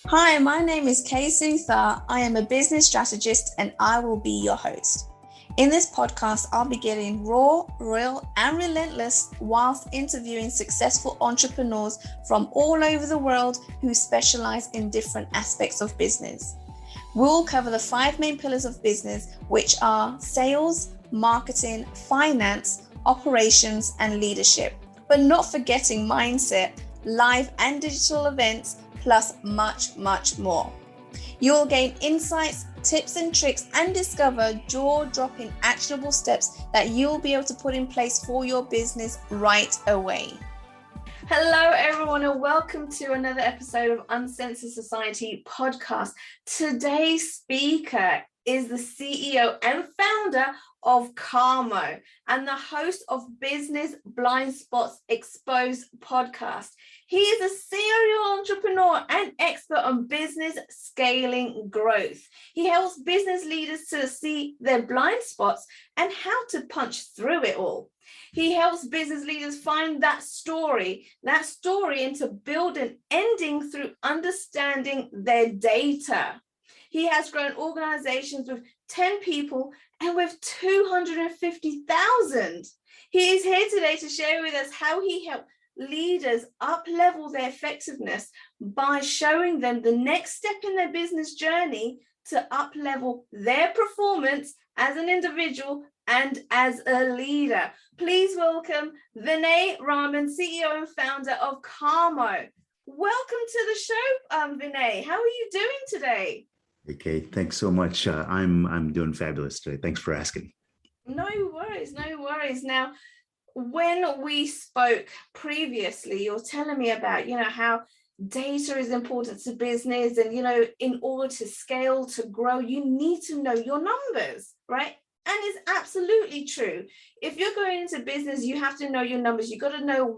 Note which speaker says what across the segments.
Speaker 1: Hi, my name is Kay Sutha. I am a business strategist and I will be your host. In this podcast, I'll be getting raw, real, and relentless whilst interviewing successful entrepreneurs from all over the world who specialize in different aspects of business. We'll cover the 5 main pillars of business, which are sales, marketing, finance, operations, and leadership, but not forgetting mindset, live and digital events, plus much, much more. You will gain insights, tips and tricks, and discover jaw-dropping actionable steps that you'll be able to put in place for your business right away. Hello, everyone, and welcome to another episode of Uncensored Society podcast. Today's speaker is the CEO and founder of Carmo and the host of Business Blind Spots Exposed podcast. He is a serial entrepreneur and expert on business scaling growth. He helps business leaders to see their blind spots and how to punch through it all. He helps business leaders find that story and to build an ending through understanding their data. He has grown organizations with 10 people and with 250,000. He is here today to share with us how he helped leaders up-level their effectiveness by showing them the next step in their business journey to up-level their performance as an individual and as a leader. Please welcome Vinay Raman, CEO and founder of Carmo. Welcome to the show, Vinay. How are you doing today?
Speaker 2: Okay, thanks so much. I'm doing fabulous today. Thanks for asking.
Speaker 1: No worries. Now, when we spoke previously, you're telling me about, how data is important to business and, in order to scale, to grow, you need to know your numbers, right? And it's absolutely true. If you're going into business, you have to know your numbers. You got to know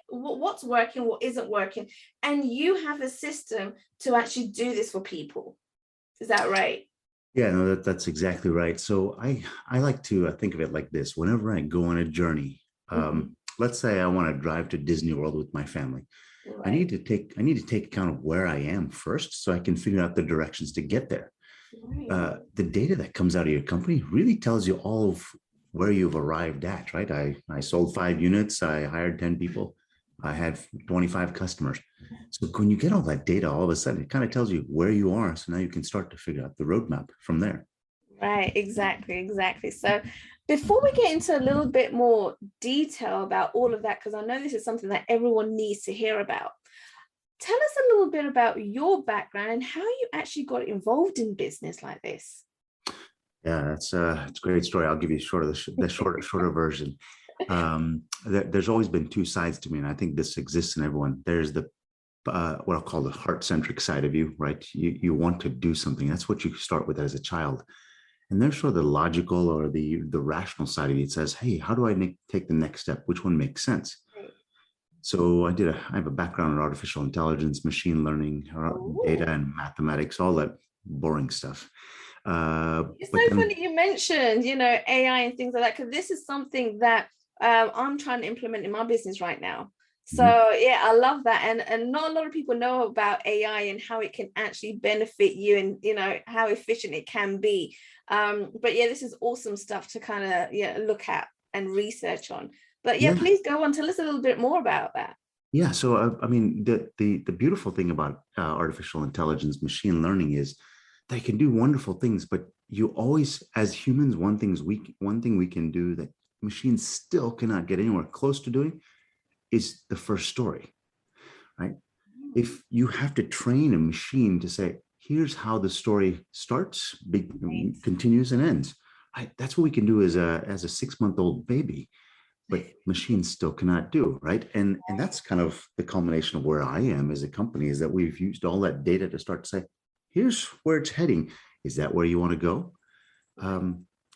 Speaker 1: what's working, what isn't working. And you have a system to actually do this for people. Is that right?
Speaker 2: Yeah, no, that's exactly right. So I like to think of it like this. Whenever I go on a journey, let's say I want to drive to Disney World with my family. Right. I need to take account of where I am first, so I can figure out the directions to get there. Right. The data that comes out of your company really tells you all of where you've arrived at, right? I sold 5 units. I hired 10 people. I had 25 customers. So when you get all that data, all of a sudden, it kind of tells you where you are. So now you can start to figure out the roadmap from there.
Speaker 1: Right, exactly. So before we get into a little bit more detail about all of that, because I know this is something that everyone needs to hear about, tell us a little bit about your background and how you actually got involved in business like this.
Speaker 2: Yeah, it's a great story. I'll give you the shorter version. There's always been 2 sides to me, and I think this exists in everyone. There's the what I'll call the heart-centric side of you, right? You want to do something. That's what you start with as a child. And there's sort of the logical or the rational side of you. It says, hey, how do I take the next step? Which one makes sense? Right. So I have a background in artificial intelligence, machine learning, data and mathematics, all that boring stuff.
Speaker 1: It's so funny you mentioned, AI and things like that, because this is something that I'm trying to implement in my business right now. So yeah, I love that. And not a lot of people know about AI and how it can actually benefit you and, how efficient it can be. But yeah, this is awesome stuff to kind of look at and research on. But yeah, please go on. Tell us a little bit more about that.
Speaker 2: Yeah. So, I mean, the beautiful thing about artificial intelligence, machine learning is they can do wonderful things, but you always, as humans, one thing we can do that machines still cannot get anywhere close to doing is the first story, right? If you have to train a machine to say, here's how the story starts, continues and ends, right? That's what we can do as a 6-month-old baby, but machines still cannot do, right? And that's kind of the culmination of where I am as a company, is that we've used all that data to start to say, here's where it's heading. Is that where you want to go?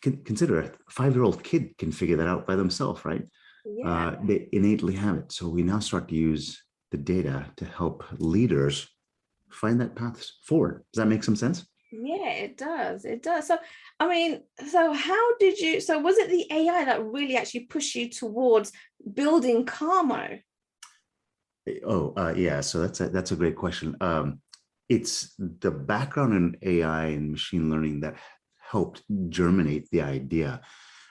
Speaker 2: Consider a 5-year-old kid can figure that out by themselves, right? Yeah. They innately have it. So we now start to use the data to help leaders find that path forward. Does that make some sense?
Speaker 1: Yeah, it does. So, so was it the AI that really actually pushed you towards building Carmo?
Speaker 2: Yeah. So that's a great question. it's the background in AI and machine learning that helped germinate the idea.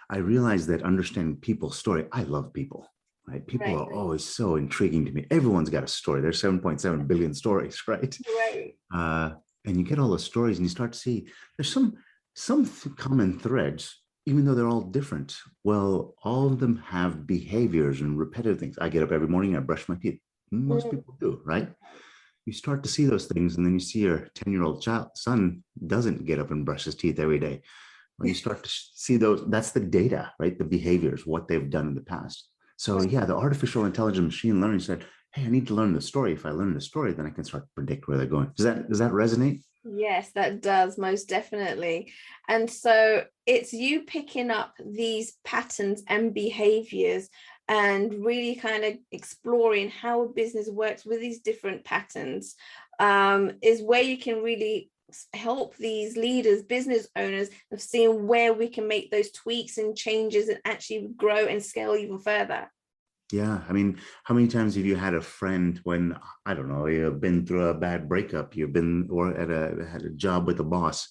Speaker 2: I realized that understanding people's story, I love people, right? People
Speaker 1: Right.
Speaker 2: are always so intriguing to me. Everyone's got a story. There's 7.7 billion stories, right?
Speaker 1: Right.
Speaker 2: Uh, and you get all those stories and you start to see there's some common threads, even though they're all different. Well, all of them have behaviors and repetitive things. I get up every morning, I brush my teeth. Most
Speaker 1: Mm.
Speaker 2: people do, right? You start to see those things, and then you see your 10-year-old child son doesn't get up and brush his teeth every day. Well, you start to see those. That's the data, right? The behaviors, what they've done in the past. So
Speaker 1: Right.
Speaker 2: yeah, the artificial intelligence machine learning said, hey, I need to learn the story. If I learn the story, then I can start to predict where they're going. Does that resonate?
Speaker 1: Yes, that does most definitely. And so it's you picking up these patterns and behaviors and really kind of exploring how a business works with these different patterns, is where you can really help these leaders, business owners, of seeing where we can make those tweaks and changes and actually grow and scale even further.
Speaker 2: Yeah. I mean, how many times have you had a friend when, I don't know, you've been through a bad breakup, you've been or had a job with a boss,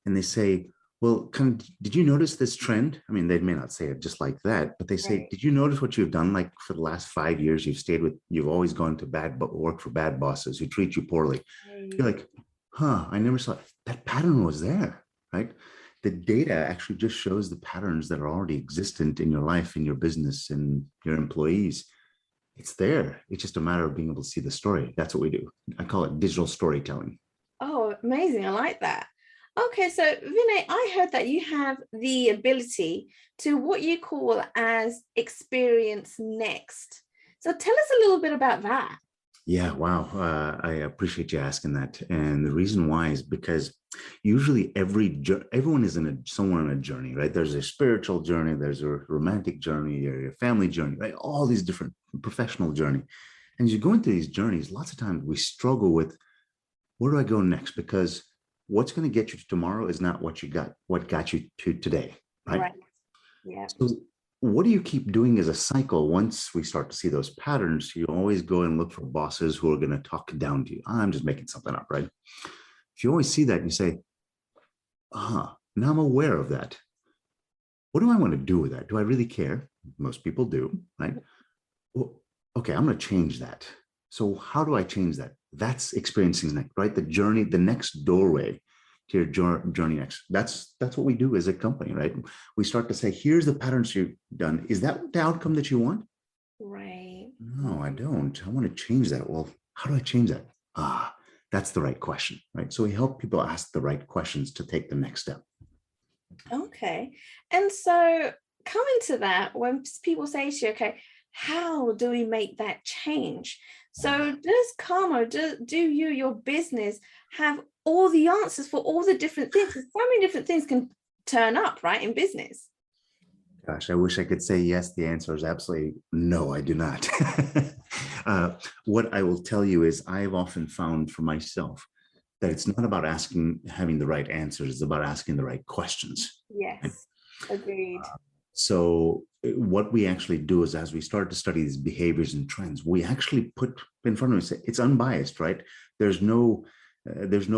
Speaker 2: and they say, well, did you notice this trend? I mean, they may not say it just like that, but they say,
Speaker 1: Right.
Speaker 2: did you notice what you've done? Like for the last 5 years, you've always gone to work for bad bosses who treat you poorly. You're like, huh, I never saw it. That pattern was there, right? The data actually just shows the patterns that are already existent in your life, in your business, and your employees. It's there. It's just a matter of being able to see the story. That's what we do. I call it digital storytelling.
Speaker 1: Oh, amazing. I like that. Okay, so Vinay, I heard that you have the ability to what you call as experience next. So tell us a little bit about that.
Speaker 2: Yeah, wow. I appreciate you asking that. And the reason why is because usually everyone is somewhere on a journey, right? There's a spiritual journey, there's a romantic journey, or a family journey, right? All these different professional journey. And as you go into these journeys, lots of times we struggle with where do I go next? Because what's going to get you to tomorrow is not what got you to today, right?
Speaker 1: Right. Yeah.
Speaker 2: So what do you keep doing as a cycle? Once we start to see those patterns, you always go and look for bosses who are going to talk down to you. I'm just making something up, right? If you always see that and you say, now I'm aware of that. What do I want to do with that? Do I really care? Most people do, right? Well, okay, I'm going to change that. So how do I change that? That's experiencing next, right? The journey, the next doorway to your journey next. That's what we do as a company, right? We start to say, here's the patterns you've done. Is that the outcome that you want?
Speaker 1: Right.
Speaker 2: No, I don't. I want to change that. Well, how do I change that? That's the right question, right? So we help people ask the right questions to take the next step.
Speaker 1: Okay. And so coming to that, when people say to you, okay, how do we make that change? So does Karma, do you, your business, have all the answers for all the different things? Because so many different things can turn up, right, in business.
Speaker 2: Gosh, I wish I could say yes. The answer is absolutely no, I do not. What I will tell you is I've often found for myself that it's not about having the right answers, it's about asking the right questions.
Speaker 1: Yes, agreed.
Speaker 2: So what we actually do is as we start to study these behaviors and trends, we actually put in front of us, it's unbiased, right? There's no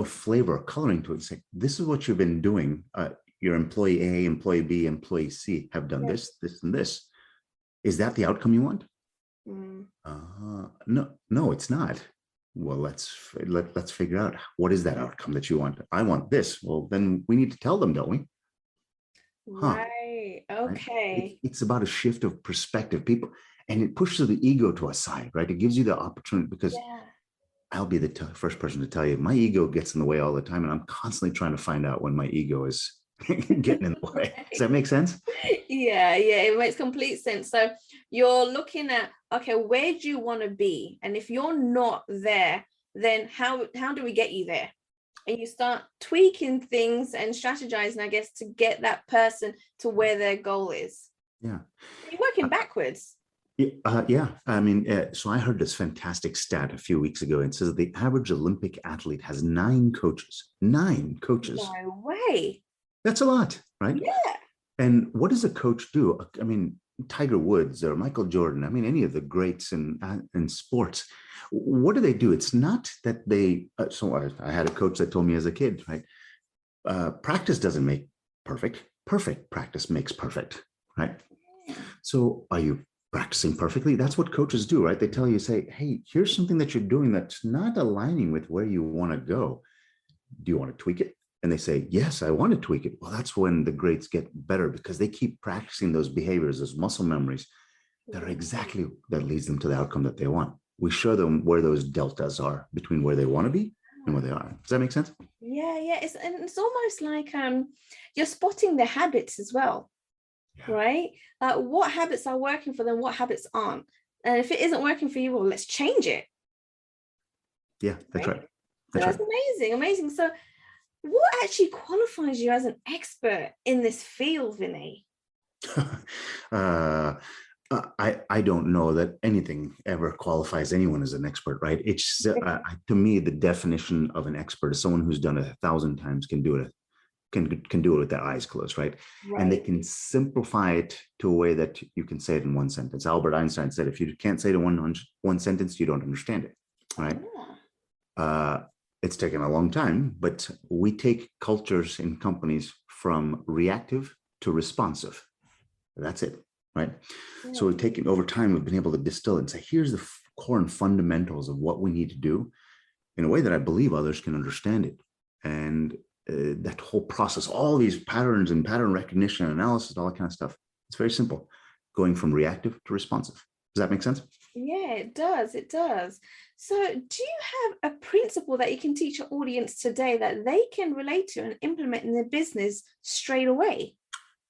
Speaker 2: flavor or coloring to it. It's like, this is what you've been doing. Your employee A, employee B, employee C have done
Speaker 1: Yeah.
Speaker 2: this, and this. Is that the outcome you want?
Speaker 1: Mm.
Speaker 2: No, no, it's not. Well, let's figure out what is that outcome that you want. I want this. Well, then we need to tell them, don't we? Huh?
Speaker 1: Right.
Speaker 2: Right?
Speaker 1: Okay.
Speaker 2: It's about a shift of perspective, people, and it pushes the ego to a side, right? It gives you the opportunity because
Speaker 1: Yeah.
Speaker 2: I'll be the first person to tell you my ego gets in the way all the time, and I'm constantly trying to find out when my ego is getting in the way. Does that make sense?
Speaker 1: Yeah, yeah, it makes complete sense. So you're looking at, okay, where do you want to be? And if you're not there, then how do we get you there? And you start tweaking things and strategizing, I guess, to get that person to where their goal is.
Speaker 2: Yeah.
Speaker 1: You're working backwards.
Speaker 2: Yeah. I mean, so I heard this fantastic stat a few weeks ago. It says the average Olympic athlete has 9 coaches. 9 coaches.
Speaker 1: No way.
Speaker 2: That's a lot, right?
Speaker 1: Yeah.
Speaker 2: And what does a coach do? I mean, Tiger Woods or Michael Jordan, I mean, any of the greats in sports, what do they do? It's not that they, I had a coach that told me as a kid, right? Practice doesn't make perfect. Perfect practice makes perfect, right? So are you practicing perfectly? That's what coaches do, right? They tell you, say, hey, here's something that you're doing that's not aligning with where you want to go. Do you want to tweak it? And they say, yes, I want to tweak it. Well, that's when the greats get better because they keep practicing those behaviors, those muscle memories that are exactly that leads them to the outcome that they want. We show them where those deltas are between where they want to be and where they are. Does that make sense?
Speaker 1: Yeah. It's almost like you're spotting the habits as well,
Speaker 2: Yeah.
Speaker 1: right? What habits are working for them, what habits aren't. And if it isn't working for you, well, let's change it.
Speaker 2: Yeah, that's right.
Speaker 1: That's amazing. So what actually qualifies you as an expert in this field, Vinay?
Speaker 2: uh, I don't know that anything ever qualifies anyone as an expert, right? It's to me, the definition of an expert is someone who's done it 1,000 times, can do it, can do it with their eyes closed, right? And they can simplify it to a way that you can say it in one sentence. Albert Einstein said, if you can't say it in one sentence, you don't understand it, right? It's taken a long time, but we take cultures in companies from reactive to responsive. That's it, right? So we've taken over time, we've been able to distill it and say, here's the core and fundamentals of what we need to do in a way that I believe others can understand it. And that whole process, all these patterns and pattern recognition, analysis, all that kind of stuff, it's very simple, going from reactive to responsive. Does that make sense?
Speaker 1: Yeah, it does. So do you have a principle that you can teach your audience today that they can relate to and implement in their business straight away?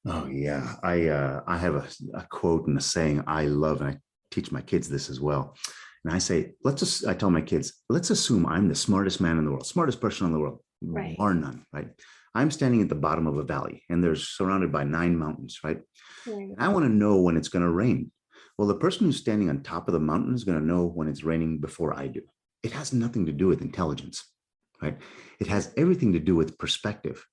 Speaker 2: Oh yeah, I have a quote and a saying I love, and I teach my kids this as well. And I say, I tell my kids, let's assume I'm the smartest man in the world, smartest person in the world, bar none, right? I'm standing at the bottom of a valley, and there's surrounded by 9 mountains, right? And I want to know when it's going to rain. Well, the person who's standing on top of the mountain is going to know when it's raining before I do. It has nothing to do with intelligence, right? It has everything to do with perspective.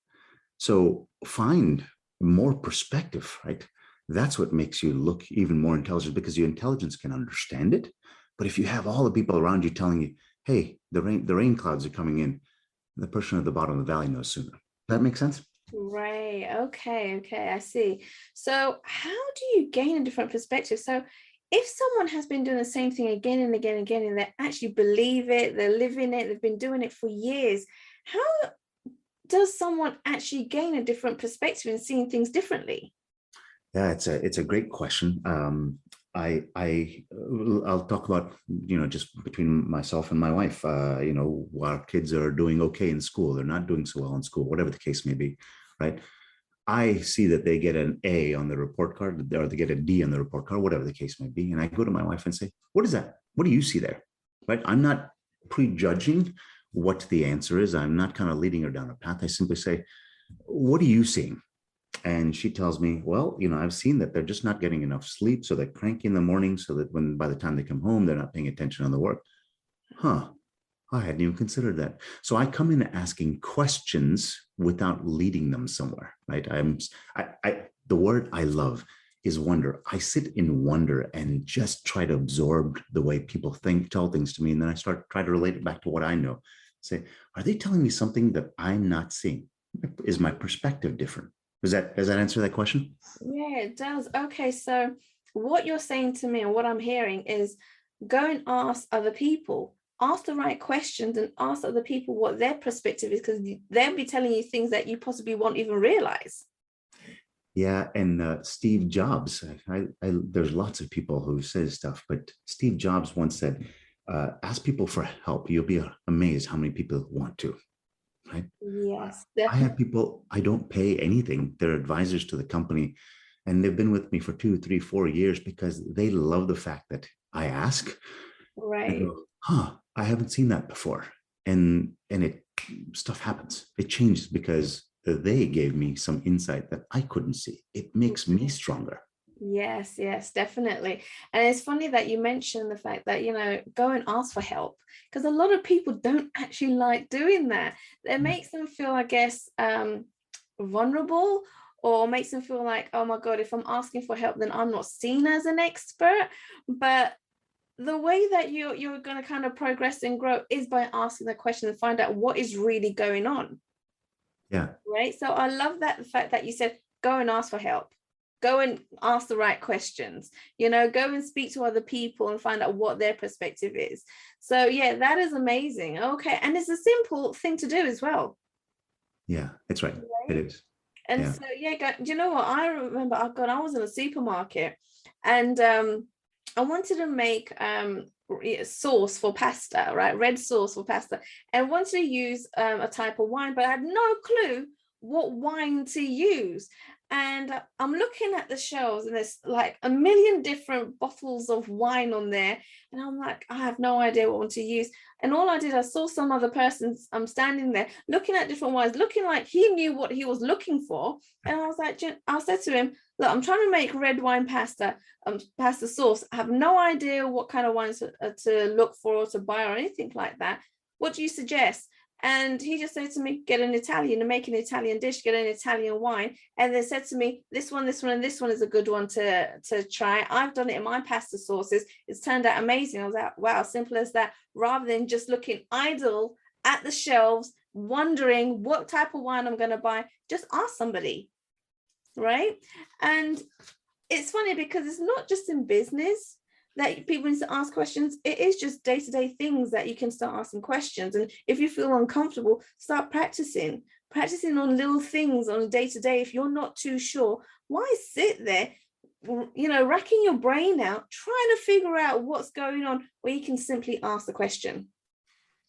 Speaker 2: So find more perspective, right? That's what makes you look even more intelligent, because your intelligence can understand it. But if you have all the people around you telling you, hey, the rain clouds are coming in, the person at the bottom of the valley knows sooner. Does that make sense?
Speaker 1: Right. Okay. I see. So how do you gain a different perspective? So if someone has been doing the same thing again and again and again, and they actually believe it, they're living it, they've been doing it for years, how does someone actually gain a different perspective and seeing things differently?
Speaker 2: Yeah, it's a great question. I'll talk about, just between myself and my wife. Our kids are doing okay in school, they're not doing so well in school, whatever the case may be, right? I see that they get an A on the report card, or they get a D on the report card, whatever the case may be, and I go to my wife and say, "What is that? What do you see there?" Right? I'm not prejudging what the answer is. I'm not kind of leading her down a path. I simply say, "What are you seeing?" And she tells me, well, I've seen that they're just not getting enough sleep. So they're cranky in the morning, so that by the time they come home, they're not paying attention on the work. Huh. I hadn't even considered that. So I come in asking questions without leading them somewhere, right? The word I love is wonder. I sit in wonder and just try to absorb the way people tell things to me. And then I try to relate it back to what I know. Say, are they telling me something that I'm not seeing? Is my perspective different? Does that answer that question?
Speaker 1: Yeah, it does. Okay, so what you're saying to me and what I'm hearing is go and ask other people, ask the right questions and ask other people what their perspective is, because they'll be telling you things that you possibly won't even realize.
Speaker 2: Yeah, and Steve Jobs. There's lots of people who say stuff, but Steve Jobs once said, "Ask people for help. You'll be amazed how many people want to." Right?
Speaker 1: Yes,
Speaker 2: I have
Speaker 1: definitely.
Speaker 2: people I don't pay anything. They're advisors to the company, and they've been with me for 2, 3, 4 years because they love the fact that I ask. I
Speaker 1: Right.
Speaker 2: go, huh? I haven't seen that before, and it stuff happens. It changes because they gave me some insight that I couldn't see. It makes me stronger.
Speaker 1: Yes, definitely. And it's funny that you mentioned the fact that, go and ask for help, because a lot of people don't actually like doing that. It makes them feel, I guess, vulnerable, or makes them feel like, oh my God, if I'm asking for help, then I'm not seen as an expert. But the way that you're going to kind of progress and grow is by asking the question and find out what is really going on.
Speaker 2: Yeah.
Speaker 1: Right. So I love that, the fact that you said, go and ask for help. Go and ask the right questions, go and speak to other people and find out what their perspective is. So yeah, that is amazing. Okay. And it's a simple thing to do as well.
Speaker 2: Yeah, it's right. It is.
Speaker 1: And
Speaker 2: Yeah.
Speaker 1: so, do you know what? I remember, I was in a supermarket, and I wanted to make sauce for pasta, right? Red sauce for pasta. And I wanted to use a type of wine, but I had no clue what wine to use. And I'm looking at the shelves, and there's like a million different bottles of wine on there. And I'm like, I have no idea what one to use. And all I did, I saw some other persons standing there looking at different wines, looking like he knew what he was looking for. And I was like, I said to him, look, I'm trying to make red wine pasta, pasta sauce. I have no idea what kind of wines to look for or to buy or anything like that. What do you suggest? And he just said to me, get an Italian and make an Italian dish, get an Italian wine. And then said to me, this one, and this one is a good one to try. I've done it in my pasta sauces. It's turned out amazing. I was like, wow, simple as that. Rather than just looking idle at the shelves, wondering what type of wine I'm going to buy, just ask somebody, right? And it's funny because it's not just in business that people need to ask questions. It is just day-to-day things that you can start asking questions. And if you feel uncomfortable, start practicing on little things on a day-to-day. If you're not too sure, why sit there, racking your brain out, trying to figure out what's going on, where you can simply ask the question.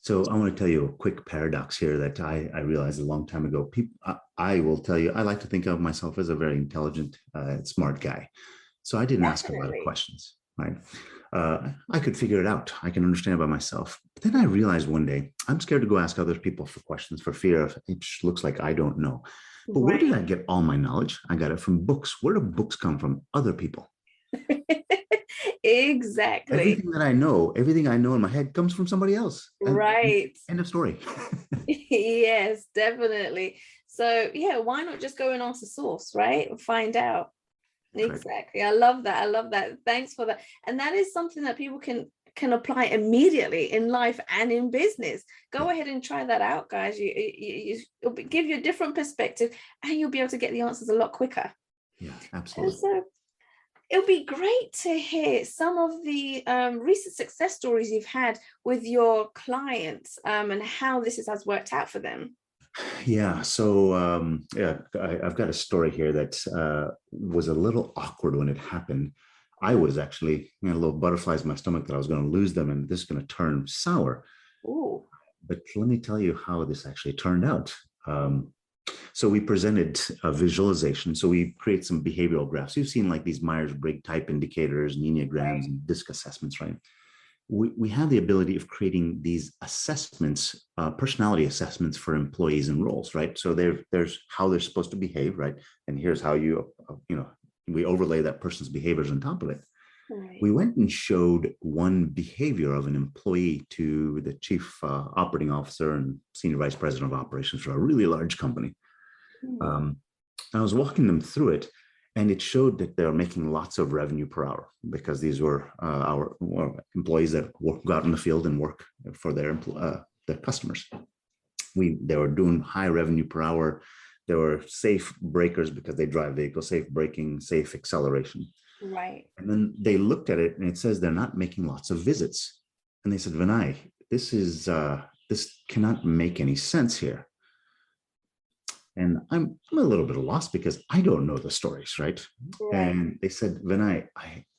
Speaker 2: So I want to tell you a quick paradox here that I realized a long time ago. I will tell you, I like to think of myself as a very intelligent, smart guy. So I didn't ask a lot of questions. Right. I could figure it out. I can understand by myself. But then I realized one day, I'm scared to go ask other people for questions for fear of it looks like I don't know. But where did I get all my knowledge? I got it from books. Where do books come from? Other people.
Speaker 1: Exactly.
Speaker 2: Everything I know in my head comes from somebody else.
Speaker 1: Right.
Speaker 2: End of story.
Speaker 1: Yes, definitely. So yeah, why not just go and ask the source, right? Find out. Exactly. I love that. Thanks for that. And that is something that people can apply immediately in life and in business. Go ahead and try that out, guys. It'll give you a different perspective, and you'll be able to get the answers a lot quicker.
Speaker 2: Yeah, absolutely.
Speaker 1: And so it'll be great to hear some of the recent success stories you've had with your clients, and how this has worked out for them.
Speaker 2: Yeah. So I've got a story here that was a little awkward when it happened. I was actually a little butterflies in my stomach that I was going to lose them and this is going to turn sour.
Speaker 1: Ooh.
Speaker 2: But let me tell you how this actually turned out. So we presented a visualization. So we create some behavioral graphs. You've seen like these Myers-Briggs type indicators, and Enneagrams, and DISC assessments, right? We have the ability of creating these assessments, personality assessments for employees and roles, right? So there's how they're supposed to behave, right? And here's how we overlay that person's behaviors on top of it. Right. We went and showed one behavior of an employee to the chief operating officer and senior vice president of operations for a really large company. I was walking them through it, and it showed that they're making lots of revenue per hour because these were our employees that go out in the field and work for their customers. They were doing high revenue per hour. There were safe breakers because they drive vehicles, safe braking, safe acceleration. Right. And then they looked at it and it says they're not making lots of visits. And they said, Vinay, this cannot make any sense here. And I'm a little bit lost because I don't know the stories, right? And they said, Vinay,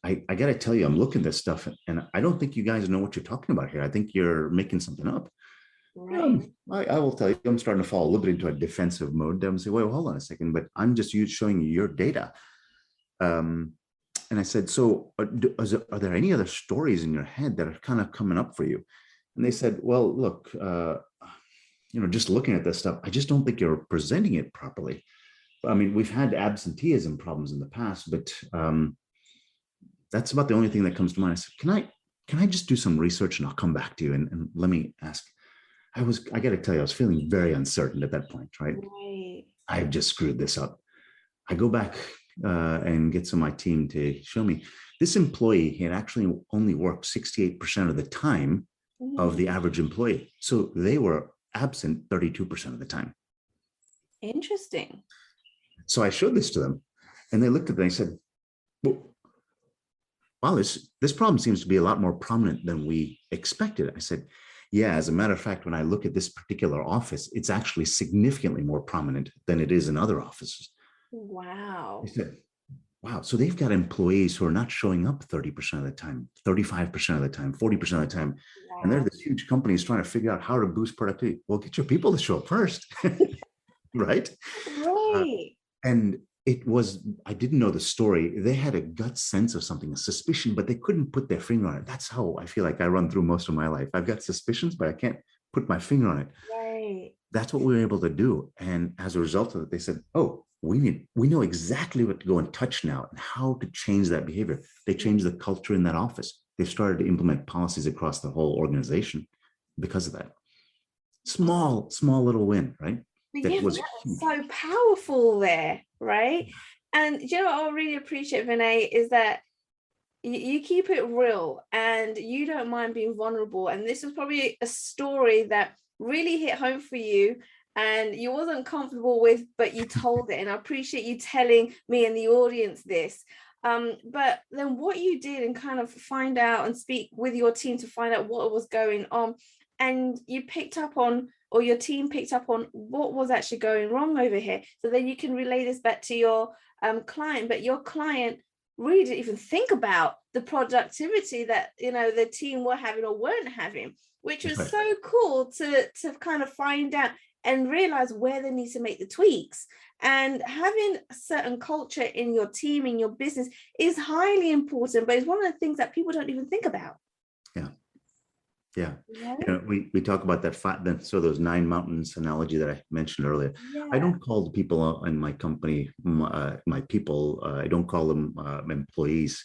Speaker 2: I got to tell you, I'm looking at this stuff and I don't think you guys know what you're talking about here. I think you're making something up. Right. I will tell you, I'm starting to fall a little bit into a defensive mode. I'm saying, wait, hold on a second, but I'm just showing you your data. And I said, so are there any other stories in your head that are kind of coming up for you? And they said, well, look, just looking at this stuff, I just don't think you're presenting it properly. I mean, we've had absenteeism problems in the past, but that's about the only thing that comes to mind. I said, can I just do some research and I'll come back to you and let me ask. I got to tell you, I was feeling very uncertain at that point, right? I've just screwed this up. I go back and get some of my team to show me this employee had actually only worked 68% of the time of the average employee. So they were absent 32% of the time.
Speaker 1: Interesting.
Speaker 2: So I showed this to them and they looked at it and they said, well, wow, this problem seems to be a lot more prominent than we expected. I said, yeah, as a matter of fact, when I look at this particular office, it's actually significantly more prominent than it is in other offices.
Speaker 1: Wow.
Speaker 2: They said, wow, so they've got employees who are not showing up 30% of the time, 35% of the time, 40% of the time. Wow. And they're this huge companies trying to figure out how to boost productivity. Well, get your people to show up first, right?
Speaker 1: Right.
Speaker 2: And it was, I didn't know the story. They had a gut sense of something, a suspicion, but they couldn't put their finger on it. That's how I feel like I run through most of my life. I've got suspicions, but I can't put my finger on it.
Speaker 1: Right.
Speaker 2: That's what we were able to do. And as a result of it, they said, oh, we know exactly what to go and touch now and how to change that behavior. They changed the culture in that office. They've started to implement policies across the whole organization because of that. Small little win, right?
Speaker 1: But yeah, that's so powerful there, right? And you know what I really appreciate, Vinay, is that you keep it real and you don't mind being vulnerable. And this was probably a story that really hit home for you and you wasn't comfortable with, but you told it. And I appreciate you telling me and the audience this. But then what you did and kind of find out and speak with your team to find out what was going on. And you picked up on, or your team picked up on what was actually going wrong over here. So then you can relay this back to your client, but your client really didn't even think about the productivity that, you know, the team were having or weren't having, which was so cool to kind of find out and realize where they need to make the tweaks. And having a certain culture in your team, in your business is highly important, but it's one of the things that people don't even think about.
Speaker 2: Yeah. You know, we talk about that so those 9 mountains analogy that I mentioned earlier. Yeah. I don't call the people in my company my people. I don't call them employees.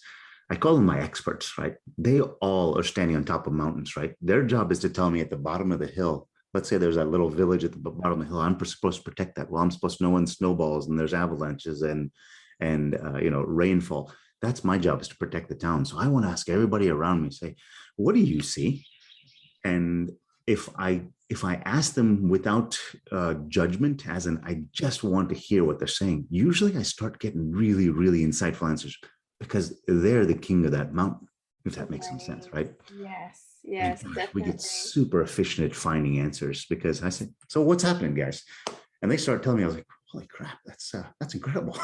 Speaker 2: I call them my experts, right? They all are standing on top of mountains, right? Their job is to tell me at the bottom of the hill, let's say there's that little village at the bottom of the hill. I'm supposed to protect that. Well, I'm supposed to know when snowballs and there's avalanches and rainfall. That's my job, is to protect the town. So I want to ask everybody around me, say, what do you see? And if I ask them without judgment, as in I just want to hear what they're saying, usually I start getting really, really insightful answers because they're the king of that mountain, if that makes some sense, right?
Speaker 1: Yes, definitely.
Speaker 2: We get super efficient at finding answers because I say, so what's happening, guys? And they start telling me, I was like, holy crap, that's incredible.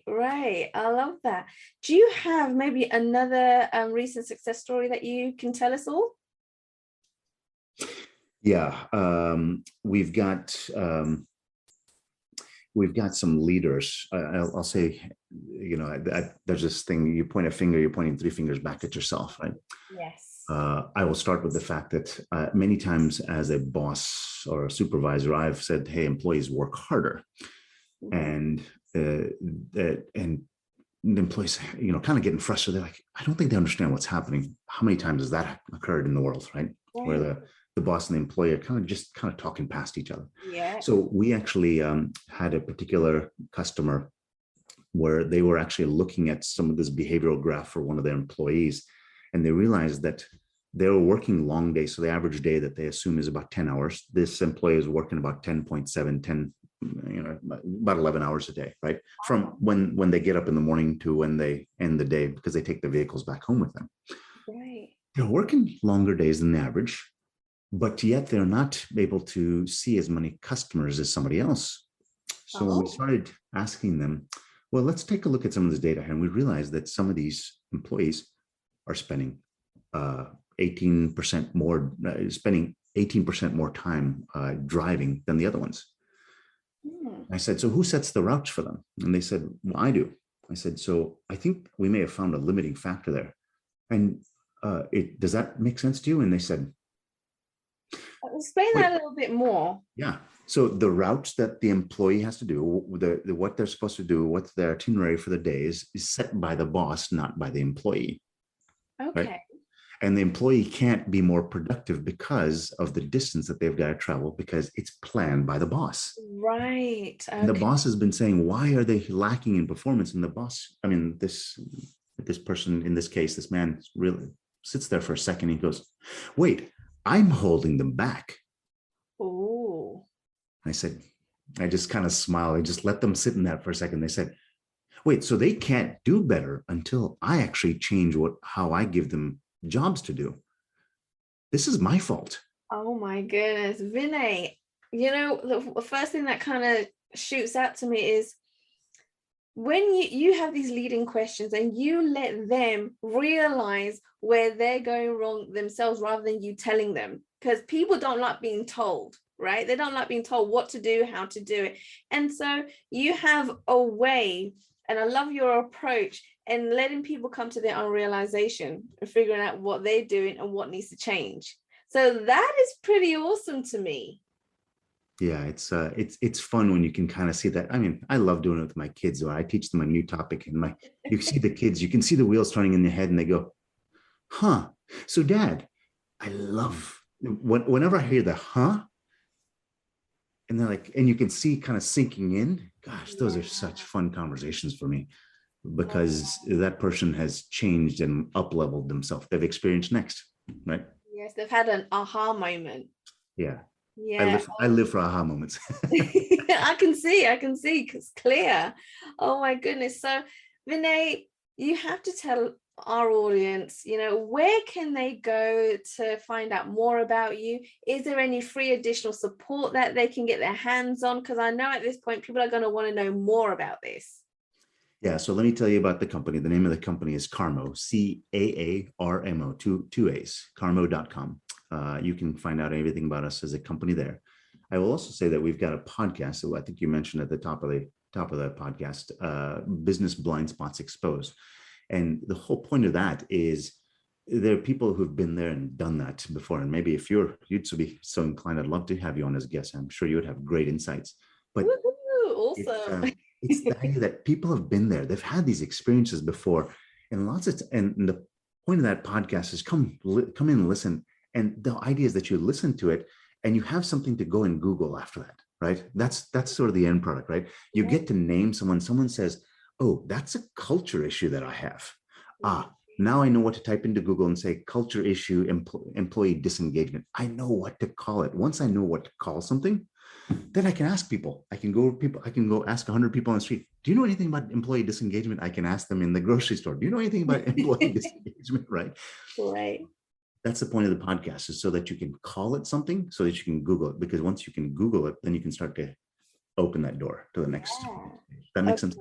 Speaker 1: Right. I love that. Do you have maybe another recent success story that you can tell us all?
Speaker 2: Yeah, we've got some leaders. I'll say, you know, there's this thing, you point a finger, you're pointing 3 fingers back at yourself, right?
Speaker 1: Yes.
Speaker 2: I will start with the fact that many times as a boss or a supervisor, I've said, hey, employees work harder. And the employees, you know, kind of getting frustrated. They're like, I don't think they understand what's happening. How many times has that occurred in the world, right? Where the boss and the employee are kind of talking past each other.
Speaker 1: Yeah.
Speaker 2: So we actually had a particular customer where they were actually looking at some of this behavioral graph for one of their employees, and they realized that they were working long days. So the average day that they assume is about 10 hours. This employee is working about 10.7, about 11 hours a day, right? From when they get up in the morning to when they end the day, because they take the vehicles back home with them.
Speaker 1: Right.
Speaker 2: They're working longer days than the average, but yet they're not able to see as many customers as somebody else. So when we started asking them, well, let's take a look at some of this data, and we realized that some of these employees are spending 18% more, spending 18% more time driving than the other ones. I said, so who sets the routes for them? And they said, well, I do. I said, so I think we may have found a limiting factor there. And does that make sense to you? And they said,
Speaker 1: explain that a little bit more.
Speaker 2: Yeah. So the routes that the employee has to do, what they're supposed to do, what's their itinerary for the day is set by the boss, not by the employee.
Speaker 1: Okay.
Speaker 2: Right? And the employee can't be more productive because of the distance that they've got to travel, because it's planned by the boss.
Speaker 1: Right. Okay.
Speaker 2: And the boss has been saying, why are they lacking in performance? And the boss, I mean, this person, in this case, this man really sits there for a second. He goes, wait, I'm holding them back.
Speaker 1: Oh.
Speaker 2: I said, I just kind of smiled. I just let them sit in that for a second. They said, wait, so they can't do better until I actually change how I give them jobs to do. This is my fault.
Speaker 1: Oh my goodness, Vinay, the first thing that kind of shoots out to me is when you have these leading questions and you let them realize where they're going wrong themselves rather than you telling them, because people don't like being told, right? They don't like being told what to do, how to do it. And so you have a way, and I love your approach and letting people come to their own realization and figuring out what they're doing and what needs to change. So that is pretty awesome to me.
Speaker 2: Yeah, it's fun when you can kind of see that. I mean, I love doing it with my kids. When I teach them a new topic, and you see the kids, you can see the wheels turning in their head, and they go, "Huh?" So, Dad, I love whenever I hear the "huh," and they're like, and you can see kind of sinking in. Gosh, those are such fun conversations for me, because that person has changed and up-leveled themselves. They've experienced next, right?
Speaker 1: Yes, they've had an aha moment.
Speaker 2: Yeah.
Speaker 1: Yeah.
Speaker 2: I live for aha moments.
Speaker 1: I can see, it's clear. Oh my goodness. So Vinay, you have to tell our audience, where can they go to find out more about you? Is there any free additional support that they can get their hands on? Because I know at this point, people are going to want to know more about this.
Speaker 2: Yeah, so let me tell you about the company. The name of the company is Caarmo, Caarmo, two A's, caarmo.com. You can find out everything about us as a company there. I will also say that we've got a podcast. So I think you mentioned at the top of the podcast, Business Blind Spots Exposed. And the whole point of that is there are people who've been there and done that before. And maybe if you'd be so inclined, I'd love to have you on as a guest. I'm sure you would have great insights. But
Speaker 1: awesome.
Speaker 2: It's the idea that people have been there. They've had these experiences before, and and the point of that podcast is come in and listen. And the idea is that you listen to it and you have something to go and Google after that, right? That's sort of the end product, right? You get to name someone says, oh, that's a culture issue that I have. Now I know what to type into Google and say culture issue, employee disengagement. I know what to call it. Once I know what to call something, then I can ask people. I can go ask 100 people on the street. Do you know anything about employee disengagement? I can ask them in the grocery store. Do you know anything about employee disengagement? Right. That's the point of the podcast, is so that you can call it something, so that you can Google it. Because once you can Google it, then you can start to open that door to the next stage. That makes sense.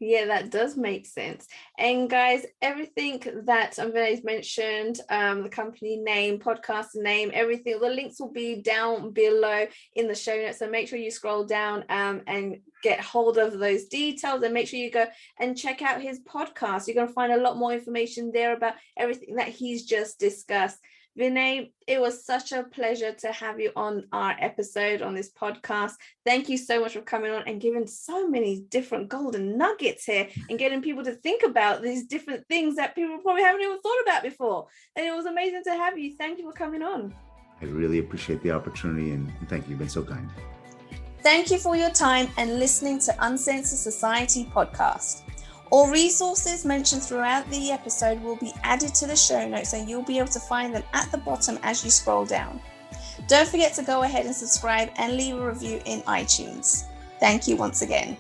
Speaker 1: Yeah, that does make sense. And guys, everything that Vinay's mentioned, the company name, podcast name, everything, the links will be down below in the show notes. So make sure you scroll down and get hold of those details, and make sure you go and check out his podcast. You're going to find a lot more information there about everything that he's just discussed. Vinay, it was such a pleasure to have you on our episode on this podcast. Thank you so much for coming on and giving so many different golden nuggets here and getting people to think about these different things that people probably haven't even thought about before. And it was amazing to have you. Thank you for coming on.
Speaker 2: I really appreciate the opportunity, and thank you. You've been so kind.
Speaker 1: Thank you for your time and listening to Uncensored Society podcast. All resources mentioned throughout the episode will be added to the show notes, and you'll be able to find them at the bottom as you scroll down. Don't forget to go ahead and subscribe and leave a review in iTunes. Thank you once again.